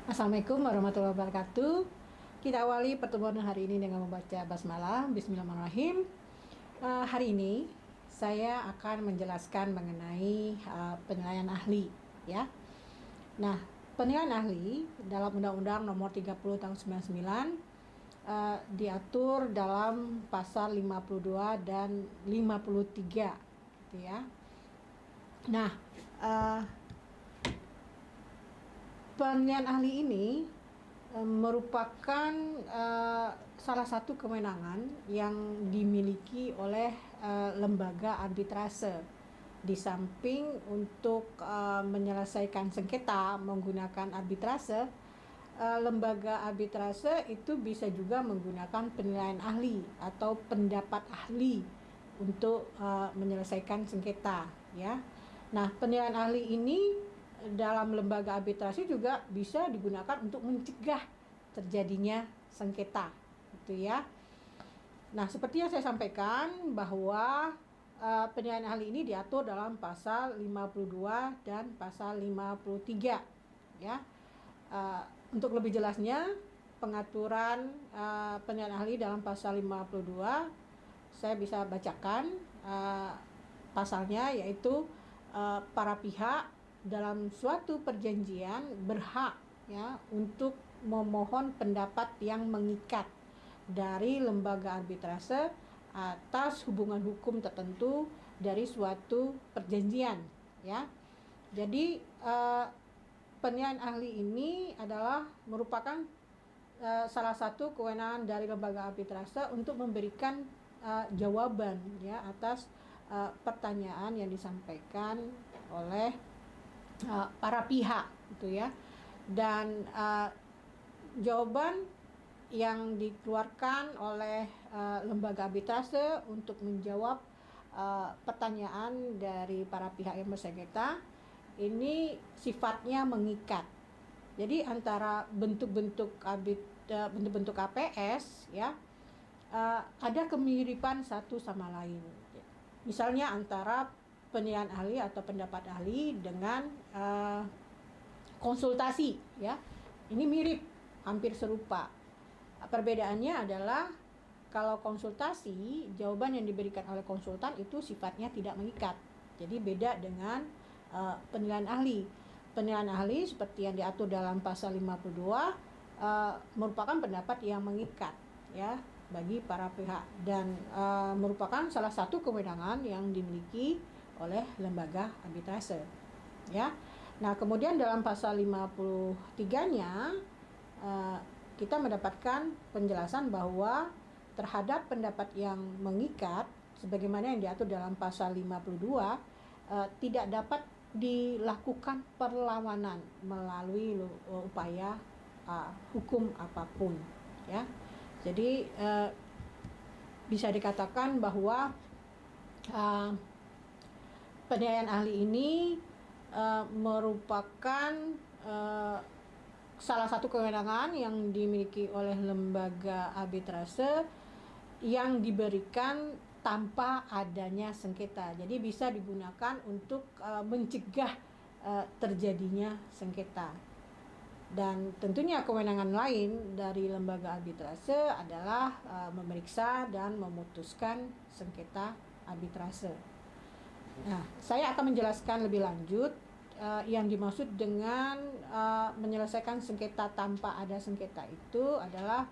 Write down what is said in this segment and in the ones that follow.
Assalamualaikum warahmatullahi wabarakatuh. Kita awali pertemuan hari ini dengan membaca basmalah. Bismillahirrahmanirrahim. Hari ini saya akan menjelaskan mengenai penilaian ahli, ya. Nah, penilaian ahli dalam Undang-Undang Nomor 30 Tahun 99 diatur dalam pasal 52 dan 53, gitu ya. Nah, penilaian ahli ini merupakan salah satu kewenangan yang dimiliki oleh lembaga arbitrase. Di samping untuk menyelesaikan sengketa menggunakan arbitrase, lembaga arbitrase itu bisa juga menggunakan penilaian ahli atau pendapat ahli untuk menyelesaikan sengketa, ya. Nah, penilaian ahli ini dalam lembaga arbitrasi juga bisa digunakan untuk mencegah terjadinya sengketa, gitu ya. Nah, seperti yang saya sampaikan bahwa penilaian ahli ini diatur dalam pasal 52 dan pasal 53, ya. Untuk lebih jelasnya pengaturan penilaian ahli dalam pasal 52 saya bisa bacakan pasalnya, yaitu para pihak dalam suatu perjanjian berhak, ya, untuk memohon pendapat yang mengikat dari lembaga arbitrase atas hubungan hukum tertentu dari suatu perjanjian, ya. Jadi penilaian ahli ini adalah merupakan salah satu kewenangan dari lembaga arbitrase untuk memberikan jawaban, ya, atas pertanyaan yang disampaikan oleh para pihak, gitu ya. Dan jawaban yang dikeluarkan oleh lembaga arbitrase untuk menjawab pertanyaan dari para pihak yang bersengketa ini sifatnya mengikat. Jadi antara bentuk-bentuk KPS, ya, ada kemiripan satu sama lain. Misalnya antara penilaian ahli atau pendapat ahli dengan konsultasi, ya, ini mirip, hampir serupa. Perbedaannya adalah kalau konsultasi, jawaban yang diberikan oleh konsultan itu sifatnya tidak mengikat. Jadi beda dengan penilaian ahli. Penilaian ahli seperti yang diatur dalam pasal 52 merupakan pendapat yang mengikat, ya, bagi para pihak, dan merupakan salah satu kewenangan yang dimiliki oleh lembaga arbitrase, ya. Nah, kemudian dalam pasal 53-nya kita mendapatkan penjelasan bahwa terhadap pendapat yang mengikat sebagaimana yang diatur dalam pasal 52 tidak dapat dilakukan perlawanan melalui upaya hukum apapun, ya. Jadi bisa dikatakan bahwa penilaian ahli ini merupakan salah satu kewenangan yang dimiliki oleh lembaga arbitrase yang diberikan tanpa adanya sengketa. Jadi bisa digunakan untuk mencegah terjadinya sengketa. Dan tentunya kewenangan lain dari lembaga arbitrase adalah memeriksa dan memutuskan sengketa arbitrase. Nah, saya akan menjelaskan lebih lanjut yang dimaksud dengan menyelesaikan sengketa tanpa ada sengketa itu adalah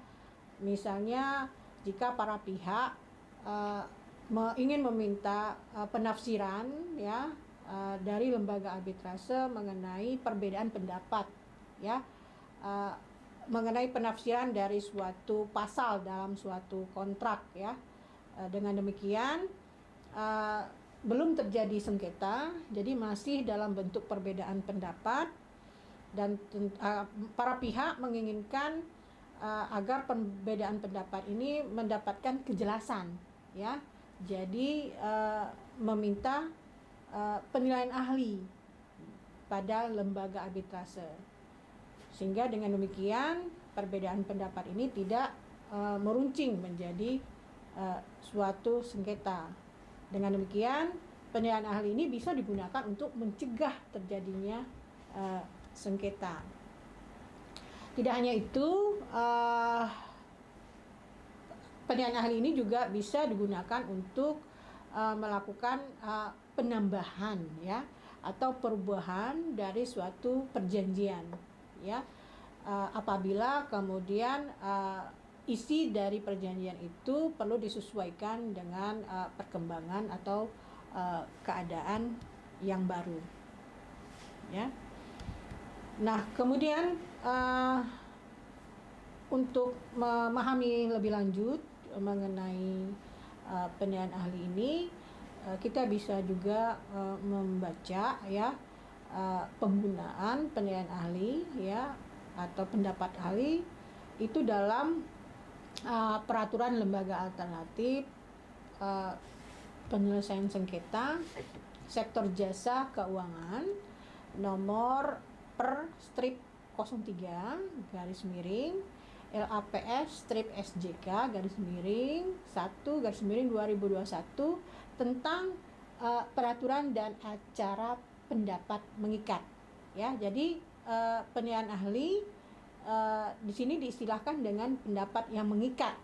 misalnya jika para pihak ingin meminta penafsiran, ya, dari lembaga arbitrase mengenai perbedaan pendapat, ya, mengenai penafsiran dari suatu pasal dalam suatu kontrak, ya. Dengan demikian belum terjadi sengketa, jadi masih dalam bentuk perbedaan pendapat, dan para pihak menginginkan agar perbedaan pendapat ini mendapatkan kejelasan, ya. Jadi meminta penilaian ahli pada lembaga arbitrase, sehingga dengan demikian perbedaan pendapat ini tidak meruncing menjadi suatu sengketa. Dengan demikian penilaian ahli ini bisa digunakan untuk mencegah terjadinya sengketa. Tidak hanya itu, penilaian ahli ini juga bisa digunakan untuk melakukan penambahan ya atau perubahan dari suatu perjanjian ya, apabila kemudian isi dari perjanjian itu perlu disesuaikan dengan perkembangan atau keadaan yang baru ya. Nah, kemudian untuk memahami lebih lanjut mengenai penilaian ahli ini, kita bisa juga membaca ya penggunaan penilaian ahli ya atau pendapat ahli itu dalam peraturan lembaga alternatif penyelesaian sengketa sektor jasa keuangan nomor per strip 03 garis miring LAPS strip SJK garis miring 1 garis miring 2021 tentang peraturan dan acara pendapat mengikat ya. Jadi penilaian ahli di sini diistilahkan dengan pendapat yang mengikat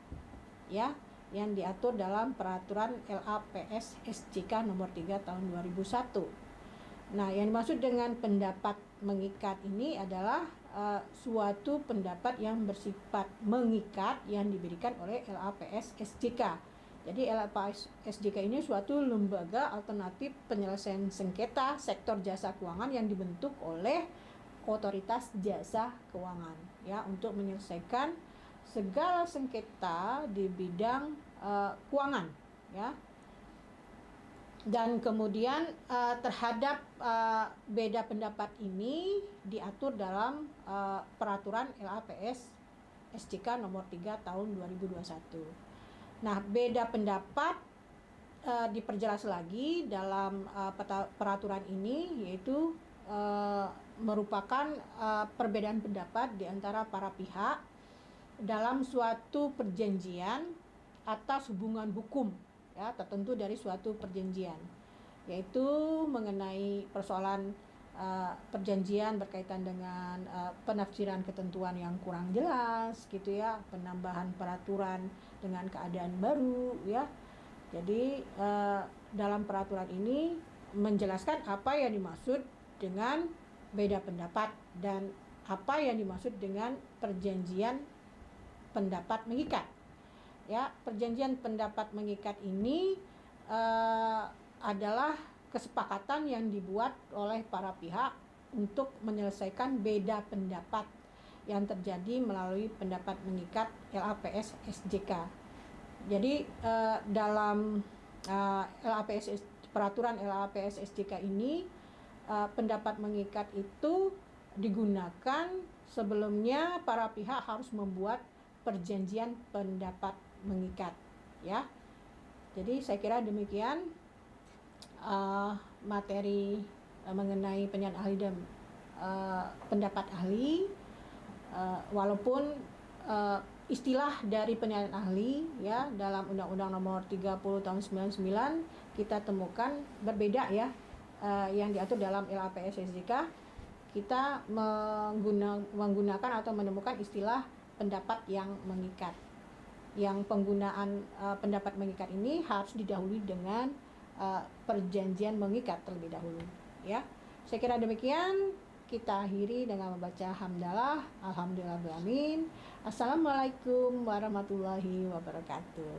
ya, yang diatur dalam peraturan LAPS SJK nomor 3 tahun 2001. Nah, yang dimaksud dengan pendapat mengikat ini adalah suatu pendapat yang bersifat mengikat yang diberikan oleh LAPS SJK. Jadi LAPS SJK ini suatu lembaga alternatif penyelesaian sengketa sektor jasa keuangan yang dibentuk oleh otoritas jasa keuangan ya untuk menyelesaikan segala sengketa di bidang keuangan ya. Dan kemudian terhadap beda pendapat ini diatur dalam peraturan LAPS SJK nomor 3 tahun 2021. Nah, beda pendapat diperjelas lagi dalam peraturan ini, yaitu merupakan perbedaan pendapat di antara para pihak dalam suatu perjanjian atas hubungan hukum ya tertentu dari suatu perjanjian, yaitu mengenai persoalan perjanjian berkaitan dengan penafsiran ketentuan yang kurang jelas gitu ya, penambahan peraturan dengan keadaan baru ya. Jadi dalam peraturan ini menjelaskan apa yang dimaksud dengan beda pendapat dan apa yang dimaksud dengan perjanjian pendapat mengikat. Ya, perjanjian pendapat mengikat ini adalah kesepakatan yang dibuat oleh para pihak untuk menyelesaikan beda pendapat yang terjadi melalui pendapat mengikat LAPS SJK. Jadi dalam peraturan LAPS SJK ini pendapat mengikat itu digunakan sebelumnya para pihak harus membuat perjanjian pendapat mengikat ya. Jadi saya kira demikian materi mengenai penilaian ahli dan pendapat ahli. Walaupun istilah dari penilaian ahli ya dalam Undang-Undang Nomor 30 Tahun 99 kita temukan berbeda ya. Yang diatur dalam LAPS SJK kita menggunakan atau menemukan istilah pendapat yang mengikat. Yang penggunaan pendapat mengikat ini harus didahului dengan perjanjian mengikat terlebih dahulu ya. Saya kira demikian. Kita akhiri dengan membaca hamdalah. Alhamdulillahirabbil alamin. Assalamualaikum warahmatullahi wabarakatuh.